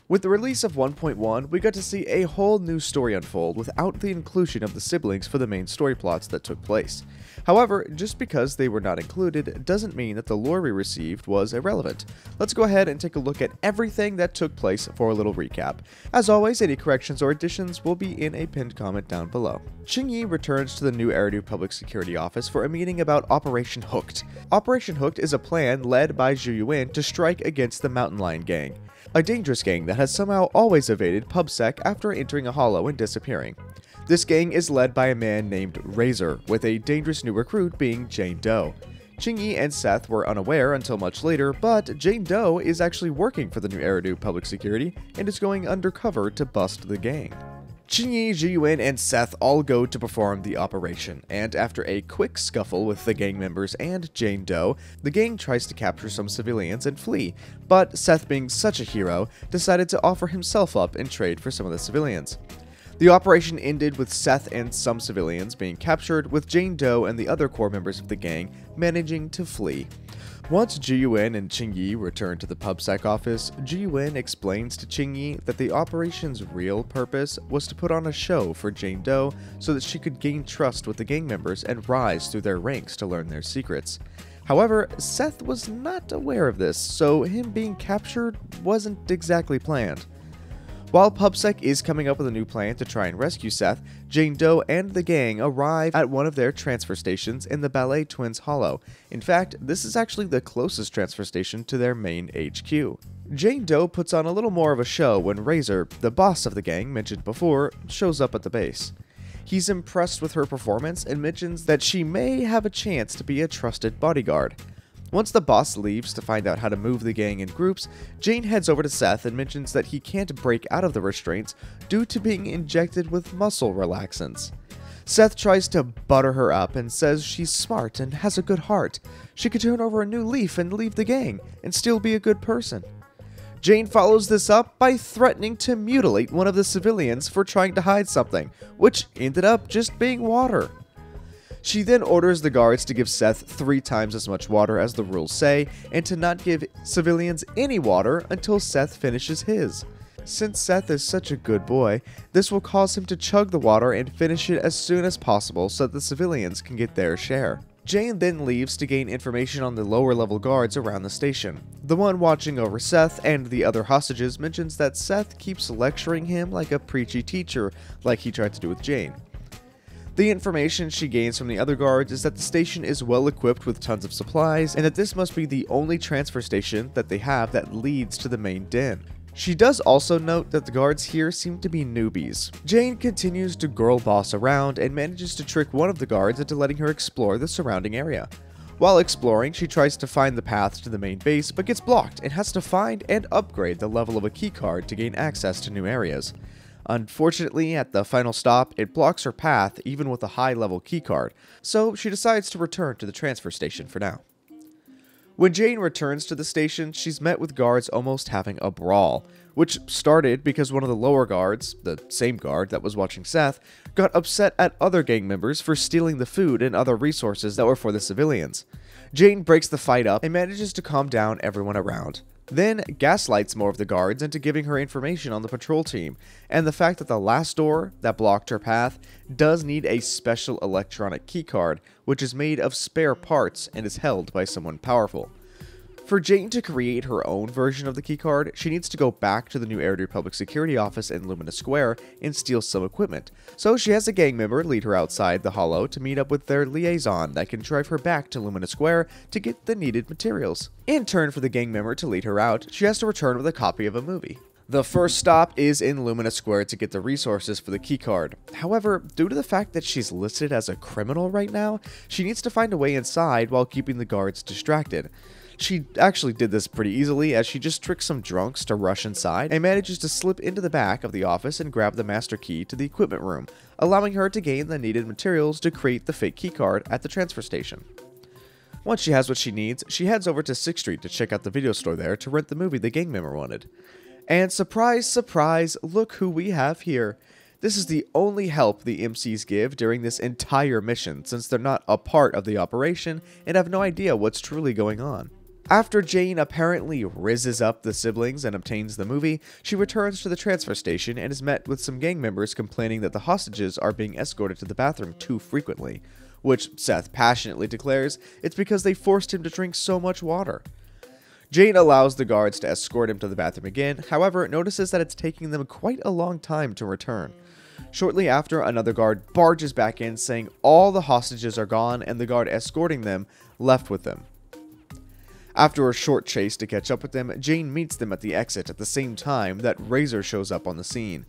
With the release of 1.1, we got to see a whole new story unfold without the inclusion of the siblings for the main story plots that took place. However, just because they were not included doesn't mean that the lore we received was irrelevant. Let's go ahead and take a look at everything that took place for a little recap. As always, any corrections or additions will be in a pinned comment down below. Qingyi returns to the New Eridu Public Security Office for a meeting about Operation Hooked. Operation Hooked is a plan led by Zhu Yuan to strike against the Mountain Lion Gang, a dangerous gang that has somehow always evaded PubSec after entering a hollow and disappearing. This gang is led by a man named Razor, with a dangerous new recruit being Jane Doe. Qingyi and Seth were unaware until much later, but Jane Doe is actually working for the New Eridu Public Security and is going undercover to bust the gang. Qingyi, Zhu Yuan, and Seth all go to perform the operation, and after a quick scuffle with the gang members and Jane Doe, the gang tries to capture some civilians and flee, but Seth, being such a hero, decided to offer himself up in trade for some of the civilians. The operation ended with Seth and some civilians being captured, with Jane Doe and the other core members of the gang managing to flee. Once Zhu Yuan and Qingyi return to the PubSec office, Zhu Yuan explains to Qingyi that the operation's real purpose was to put on a show for Jane Doe so that she could gain trust with the gang members and rise through their ranks to learn their secrets. However, Seth was not aware of this, so him being captured wasn't exactly planned. While PubSec is coming up with a new plan to try and rescue Seth, Jane Doe and the gang arrive at one of their transfer stations in the Ballet Twins Hollow. In fact, this is actually the closest transfer station to their main HQ. Jane Doe puts on a little more of a show when Razor, the boss of the gang mentioned before, shows up at the base. He's impressed with her performance and mentions that she may have a chance to be a trusted bodyguard. Once the boss leaves to find out how to move the gang in groups, Jane heads over to Seth and mentions that he can't break out of the restraints due to being injected with muscle relaxants. Seth tries to butter her up and says she's smart and has a good heart. She could turn over a new leaf and leave the gang and still be a good person. Jane follows this up by threatening to mutilate one of the civilians for trying to hide something, which ended up just being water. She then orders the guards to give Seth 3 times as much water as the rules say, and to not give civilians any water until Seth finishes his. Since Seth is such a good boy, this will cause him to chug the water and finish it as soon as possible so that the civilians can get their share. Jane then leaves to gain information on the lower level guards around the station. The one watching over Seth and the other hostages mentions that Seth keeps lecturing him like a preachy teacher, like he tried to do with Jane. The information she gains from the other guards is that the station is well equipped with tons of supplies, and that this must be the only transfer station that they have that leads to the main den. She does also note that the guards here seem to be newbies. Jane continues to girl boss around and manages to trick one of the guards into letting her explore the surrounding area. While exploring, she tries to find the path to the main base, but gets blocked and has to find and upgrade the level of a keycard to gain access to new areas. Unfortunately, at the final stop, it blocks her path even with a high-level keycard, so she decides to return to the transfer station for now. When Jane returns to the station, she's met with guards almost having a brawl, which started because one of the lower guards, the same guard that was watching Seth, got upset at other gang members for stealing the food and other resources that were for the civilians. Jane breaks the fight up and manages to calm down everyone around. Then gaslights more of the guards into giving her information on the patrol team, and the fact that the last door that blocked her path does need a special electronic keycard, which is made of spare parts and is held by someone powerful. For Jane to create her own version of the keycard, she needs to go back to the New Eridu Public Security office in Lumina Square and steal some equipment. So she has a gang member lead her outside the hollow to meet up with their liaison that can drive her back to Lumina Square to get the needed materials. In turn for the gang member to lead her out, she has to return with a copy of a movie. The first stop is in Lumina Square to get the resources for the keycard. However, due to the fact that she's listed as a criminal right now, she needs to find a way inside while keeping the guards distracted. She actually did this pretty easily, as she just tricks some drunks to rush inside and manages to slip into the back of the office and grab the master key to the equipment room, allowing her to gain the needed materials to create the fake keycard at the transfer station. Once she has what she needs, she heads over to 6th Street to check out the video store there to rent the movie the gang member wanted. And surprise, surprise, look who we have here. This is the only help the MCs give during this entire mission, since they're not a part of the operation and have no idea what's truly going on. After Jane apparently rizzes up the siblings and obtains the movie, she returns to the transfer station and is met with some gang members complaining that the hostages are being escorted to the bathroom too frequently, which Seth passionately declares it's because they forced him to drink so much water. Jane allows the guards to escort him to the bathroom again, however, notices that it's taking them quite a long time to return. Shortly after, another guard barges back in saying all the hostages are gone and the guard escorting them left with them. After a short chase to catch up with them, Jane meets them at the exit at the same time that Razor shows up on the scene.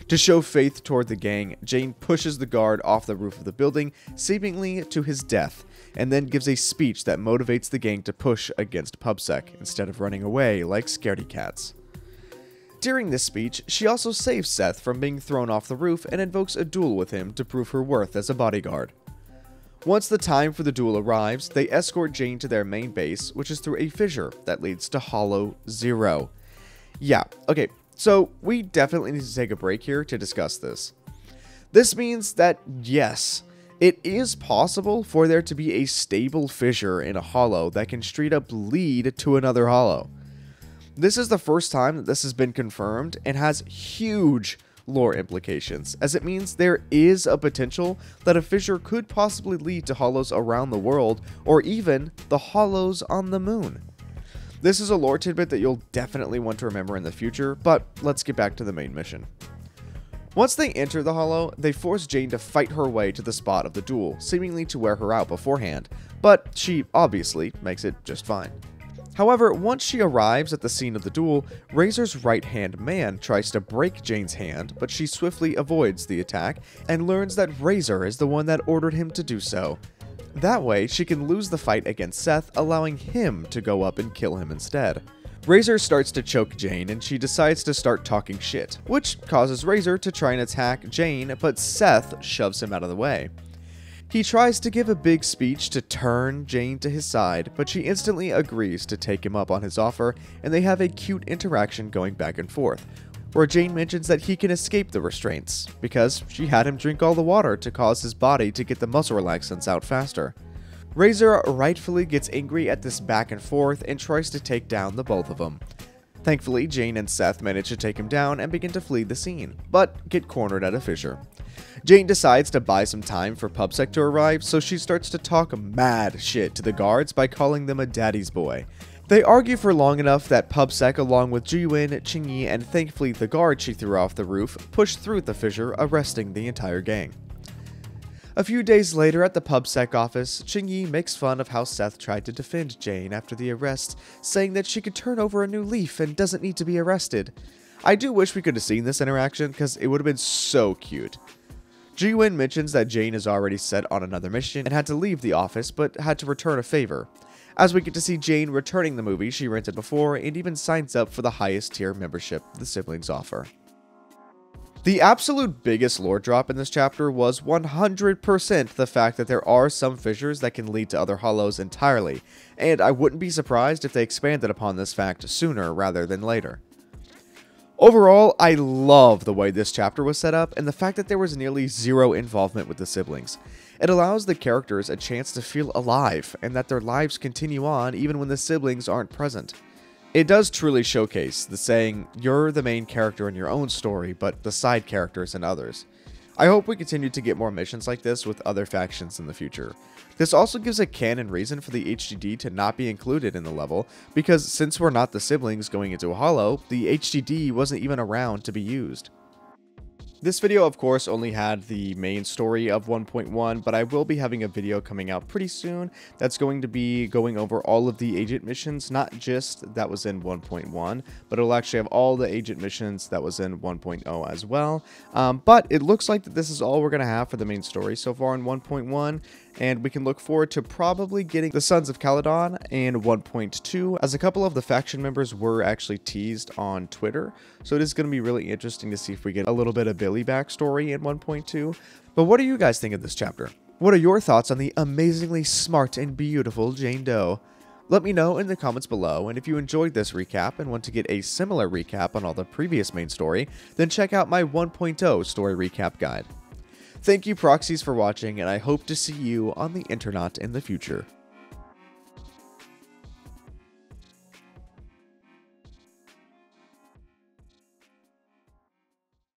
To show faith toward the gang, Jane pushes the guard off the roof of the building, seemingly to his death, and then gives a speech that motivates the gang to push against PubSec instead of running away like scaredy cats. During this speech, she also saves Seth from being thrown off the roof and invokes a duel with him to prove her worth as a bodyguard. Once the time for the duel arrives, they escort Jane to their main base, which is through a fissure that leads to Hollow Zero. Yeah, okay, so we definitely need to take a break here to discuss this. This means that, yes, it is possible for there to be a stable fissure in a hollow that can straight up lead to another hollow. This is the first time that this has been confirmed and has huge lore implications, as it means there is a potential that a fissure could possibly lead to hollows around the world, or even the hollows on the moon. This is a lore tidbit that you'll definitely want to remember in the future, but let's get back to the main mission. Once they enter the hollow, they force Jane to fight her way to the spot of the duel, seemingly to wear her out beforehand, but she obviously makes it just fine. However, once she arrives at the scene of the duel, Razor's right-hand man tries to break Jane's hand, but she swiftly avoids the attack and learns that Razor is the one that ordered him to do so. That way, she can lose the fight against Seth, allowing him to go up and kill him instead. Razor starts to choke Jane and she decides to start talking shit, which causes Razor to try and attack Jane, but Seth shoves him out of the way. He tries to give a big speech to turn Jane to his side, but she instantly agrees to take him up on his offer, and they have a cute interaction going back and forth, where Jane mentions that he can escape the restraints, because she had him drink all the water to cause his body to get the muscle relaxants out faster. Razor rightfully gets angry at this back and forth and tries to take down the both of them. Thankfully, Jane and Seth manage to take him down and begin to flee the scene, but get cornered at a fissure. Jane decides to buy some time for PubSec to arrive, so she starts to talk mad shit to the guards by calling them a daddy's boy. They argue for long enough that PubSec, along with Jiwin, Qingyi, and thankfully the guard she threw off the roof, push through the fissure, arresting the entire gang. A few days later at the PubSec office, Qingyi makes fun of how Seth tried to defend Jane after the arrest, saying that she could turn over a new leaf and doesn't need to be arrested. I do wish we could have seen this interaction because it would have been so cute. Jiwin mentions that Jane is already set on another mission and had to leave the office but had to return a favor, as we get to see Jane returning the movie she rented before and even signs up for the highest tier membership the siblings offer. The absolute biggest lore drop in this chapter was 100% the fact that there are some fissures that can lead to other hollows entirely, and I wouldn't be surprised if they expanded upon this fact sooner rather than later. Overall, I love the way this chapter was set up and the fact that there was nearly zero involvement with the siblings. It allows the characters a chance to feel alive and that their lives continue on even when the siblings aren't present. It does truly showcase the saying, you're the main character in your own story, but the side characters in others. I hope we continue to get more missions like this with other factions in the future. This also gives a canon reason for the HDD to not be included in the level, because since we're not the siblings going into a hollow, the HDD wasn't even around to be used. This video, of course, only had the main story of 1.1, but I will be having a video coming out pretty soon that's going to be going over all of the agent missions, not just that was in 1.1, but it'll actually have all the agent missions that was in 1.0 as well. But it looks like that this is all we're going to have for the main story so far in 1.1, and we can look forward to probably getting the Sons of Caledon in 1.2, as a couple of the faction members were actually teased on Twitter, so it is going to be really interesting to see if we get a little bit of Billy backstory in 1.2. But what do you guys think of this chapter? What are your thoughts on the amazingly smart and beautiful Jane Doe? Let me know in the comments below, and if you enjoyed this recap and want to get a similar recap on all the previous main story, then check out my 1.0 story recap guide. Thank you proxies for watching, and I hope to see you on the internet in the future.